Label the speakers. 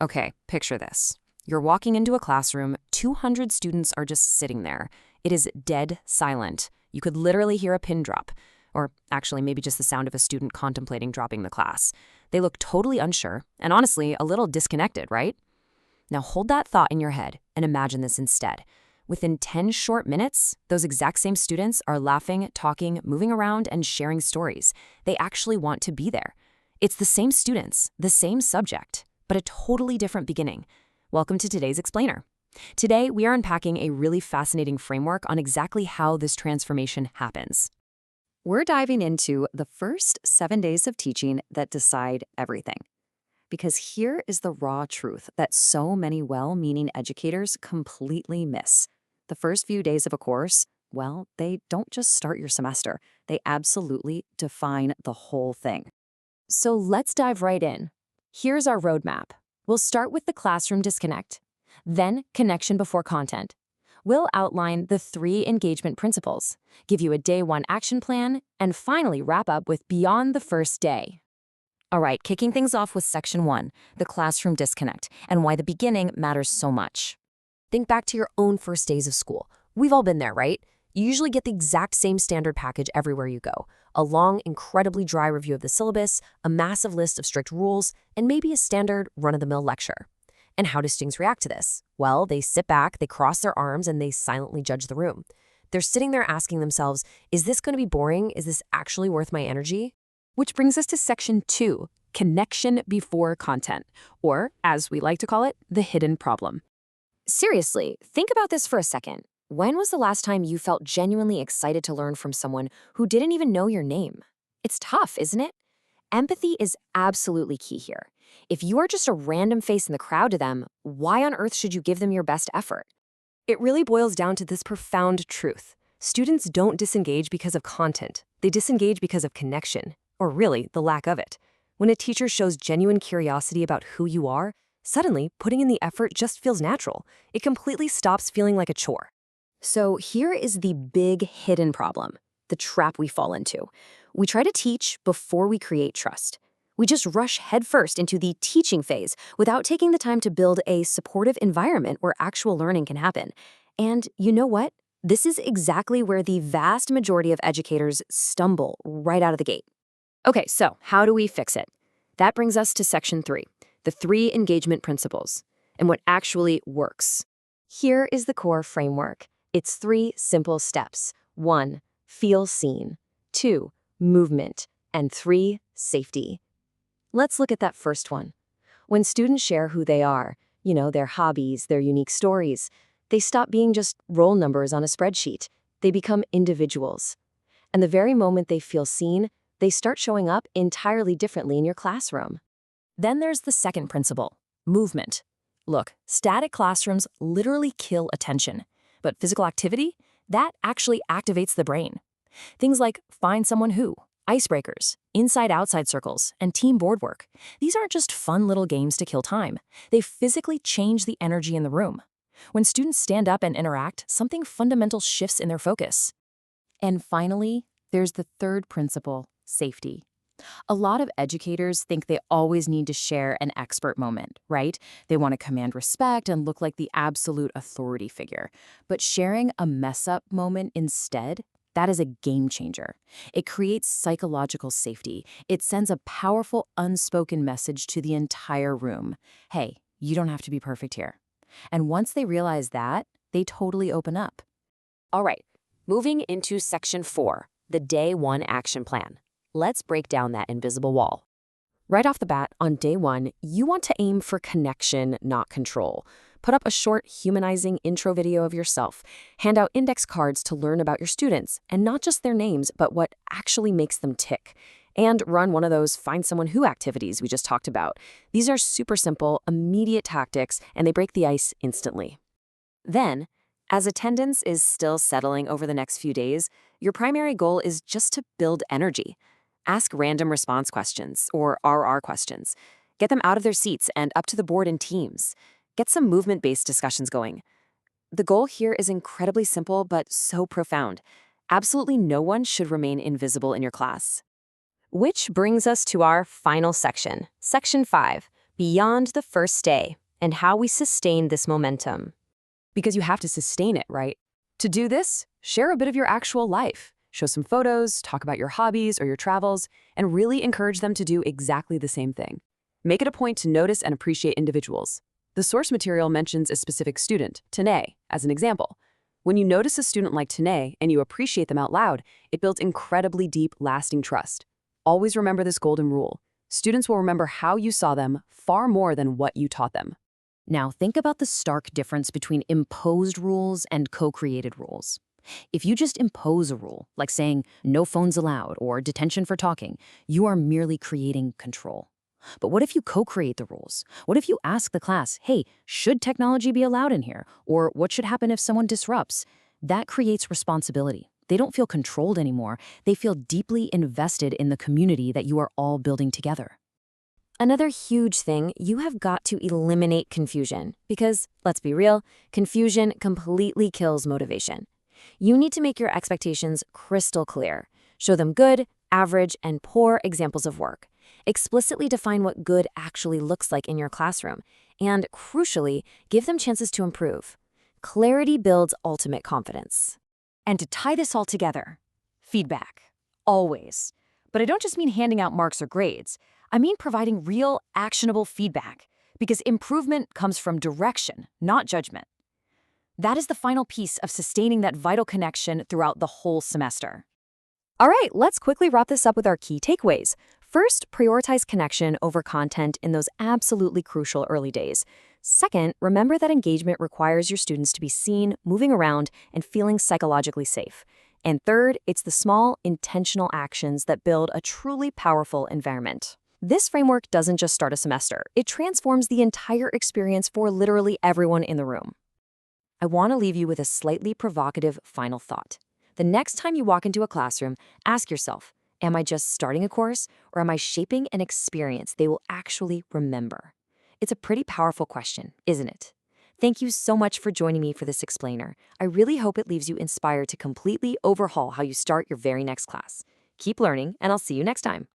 Speaker 1: Okay, picture this. You're walking into a classroom, 200 students are just sitting there. It is dead silent. You could literally hear a pin drop. Or actually, maybe just the sound of a student contemplating dropping the class. They look totally unsure, and honestly, a little disconnected, right? Now hold that thought in your head and imagine this instead. Within 10 short minutes, those exact same students are laughing, talking, moving around, and sharing stories. They actually want to be there. It's the same students, the same subject, but a totally different beginning. Welcome to today's Explainer. Today, we are unpacking a really fascinating framework on exactly how this transformation happens.
Speaker 2: We're diving into the first 7 days of teaching that decide everything. Because here is the raw truth that so many well-meaning educators completely miss. The first few days of a course, well, they don't just start your semester. They absolutely define the whole thing. So let's dive right in. Here's our roadmap. We'll start with the classroom disconnect, then connection before content. We'll outline the 3 engagement principles, give you a day 1 action plan, and finally wrap up with beyond the first day. All right, kicking things off with section 1, the classroom disconnect, and why the beginning matters so much.
Speaker 1: Think back to your own first days of school. We've all been there, right? You usually get the exact same standard package everywhere you go. A long, incredibly dry review of the syllabus, a massive list of strict rules, and maybe a standard run-of-the-mill lecture. And how do students react to this? Well, they sit back, they cross their arms, and they silently judge the room. They're sitting there asking themselves, is this going to be boring? Is this actually worth my energy? Which brings us to section 2, connection before content, or as we like to call it, the hidden problem. Seriously, think about this for a second. When was the last time you felt genuinely excited to learn from someone who didn't even know your name? It's tough, isn't it? Empathy is absolutely key here. If you are just a random face in the crowd to them, why on earth should you give them your best effort? It really boils down to this profound truth. Students don't disengage because of content. They disengage because of connection, or really, the lack of it. When a teacher shows genuine curiosity about who you are, suddenly putting in the effort just feels natural. It completely stops feeling like a chore. So here is the big hidden problem, the trap we fall into. We try to teach before we create trust. We just rush headfirst into the teaching phase without taking the time to build a supportive environment where actual learning can happen. And you know what? This is exactly where the vast majority of educators stumble right out of the gate. Okay, so how do we fix it? That brings us to section 3, the 3 engagement principles, and what actually works. Here is the core framework. It's 3 simple steps. 1, feel seen. 2, movement. And 3, safety. Let's look at that first one. When students share who they are, their hobbies, their unique stories, they stop being just roll numbers on a spreadsheet. They become individuals. And the very moment they feel seen, they start showing up entirely differently in your classroom. Then there's the second principle, movement. Look, static classrooms literally kill attention, but physical activity, that actually activates the brain. Things like find someone who, icebreakers, inside-outside circles, and team board work. These aren't just fun little games to kill time. They physically change the energy in the room. When students stand up and interact, something fundamental shifts in their focus. And finally, there's the third principle, safety. A lot of educators think they always need to share an expert moment, right? They want to command respect and look like the absolute authority figure. But sharing a mess-up moment instead, that is a game changer. It creates psychological safety. It sends a powerful unspoken message to the entire room. Hey, you don't have to be perfect here. And once they realize that, they totally open up. All right, moving into section 4, the day 1 action plan. Let's break down that invisible wall. Right off the bat, on day 1, you want to aim for connection, not control. Put up a short, humanizing intro video of yourself. Hand out index cards to learn about your students, and not just their names, but what actually makes them tick. And run one of those find someone who activities we just talked about. These are super simple, immediate tactics, and they break the ice instantly. Then, as attendance is still settling over the next few days, your primary goal is just to build energy. Ask random response questions, or RR questions. Get them out of their seats and up to the board in teams. Get some movement-based discussions going. The goal here is incredibly simple, but so profound. Absolutely no one should remain invisible in your class. Which brings us to our final section, section 5, beyond the first day and how we sustain this momentum.
Speaker 2: Because you have to sustain it, right? To do this, share a bit of your actual life. Show some photos, talk about your hobbies or your travels, and really encourage them to do exactly the same thing. Make it a point to notice and appreciate individuals. The source material mentions a specific student, Tanae, as an example. When you notice a student like Tanae and you appreciate them out loud, it builds incredibly deep, lasting trust. Always remember this golden rule. Students will remember how you saw them far more than what you taught them.
Speaker 3: Now, think about the stark difference between imposed rules and co-created rules. If you just impose a rule, like saying no phones allowed or detention for talking, you are merely creating control. But what if you co-create the rules? What if you ask the class, hey, should technology be allowed in here? Or what should happen if someone disrupts? That creates responsibility. They don't feel controlled anymore. They feel deeply invested in the community that you are all building together.
Speaker 1: Another huge thing, you have got to eliminate confusion because, let's be real, confusion completely kills motivation. You need to make your expectations crystal clear. Show them good, average, and poor examples of work. Explicitly define what good actually looks like in your classroom. And, crucially, give them chances to improve. Clarity builds ultimate confidence.
Speaker 3: And to tie this all together, feedback. Always. But I don't just mean handing out marks or grades. I mean providing real, actionable feedback. Because improvement comes from direction, not judgment. That is the final piece of sustaining that vital connection throughout the whole semester.
Speaker 1: All right, let's quickly wrap this up with our key takeaways. First, prioritize connection over content in those absolutely crucial early days. Second, remember that engagement requires your students to be seen, moving around, and feeling psychologically safe. And third, it's the small, intentional actions that build a truly powerful environment. This framework doesn't just start a semester, it transforms the entire experience for literally everyone in the room. I want to leave you with a slightly provocative final thought. The next time you walk into a classroom, ask yourself, am I just starting a course, or am I shaping an experience they will actually remember? It's a pretty powerful question, isn't it? Thank you so much for joining me for this explainer. I really hope it leaves you inspired to completely overhaul how you start your very next class. Keep learning, and I'll see you next time.